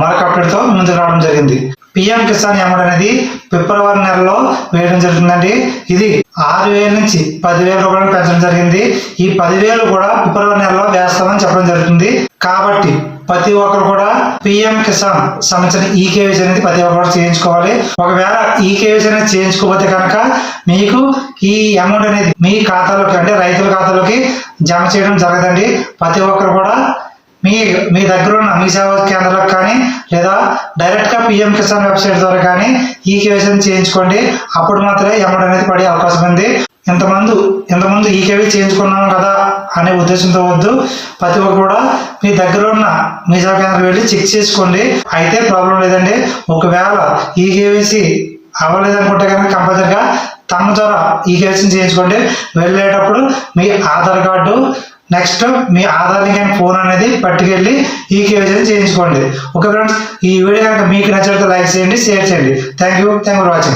మరొక అప్డేట్తో ముందుకు రావడం జరిగింది. పిఎం కిసాన్ అమౌంట్ అనేది ఫిబ్రవరి నెలలో వేయడం జరుగుతుందండి. ఇది 6,000 నుంచి 10,000 రూపాయలు పెంచడం జరిగింది. ఈ 10,000 కూడా ఫిబ్రవరి నెలలో వేస్తామని చెప్పడం జరుగుతుంది. కాబట్టి ప్రతి ఒక్కరు కూడా పిఎం కిసాన్ సంబంధించిన ఈకేవైసీ అనేది ప్రతి ఒక్కరు చేయించుకోవాలి. ఒకవేళ ఈకేవైసీ అనేది చేయించుకోకపోతే కనుక మీకు ఈ అమౌంట్ అనేది మీ ఖాతాలోకి, అంటే రైతుల ఖాతాలోకి జమ చేయడం జరగదండి. ప్రతి ఒక్కరు కూడా మీ దగ్గర ఉన్న మీ సేవా కేంద్రాలకు కానీ లేదా డైరెక్ట్గా పిఎం కిసాన్ వెబ్సైట్ ద్వారా కానీ ఈ కేవైసీని చేయించుకోండి. అప్పుడు మాత్రమే అమౌంట్ అనేది పడే అవకాశం ఉంది. ఇంతకుముందు ఈ కేవైసీ చేయించుకున్నాం కదా అనే ఉద్దేశంతో వద్దు. ప్రతి ఒక్కరు కూడా మీ దగ్గర ఉన్న మీ సేవా కేంద్రానికి వెళ్ళి చెక్ చేసుకోండి. అయితే ప్రాబ్లం లేదండి. ఒకవేళ ఈ కేవైసీ అవ్వలేదనుకుంటే కనుక కంపల్సరిగా తమ ద్వారా ఈ కేవైసీని చేయించుకోండి. వెళ్ళేటప్పుడు మీ ఆధార్ కార్డు, నెక్స్ట్ మీ ఆధార్ లింక్ అయిన ఫోన్ అనేది పట్టుకెళ్ళి ఈ కేవైసీ చేయించుకోండి. ఓకే ఫ్రెండ్స్, ఈ వీడియో కనుక మీకు నచ్చినట్లయితే లైక్ చేయండి, షేర్ చేయండి. Thank you for watching.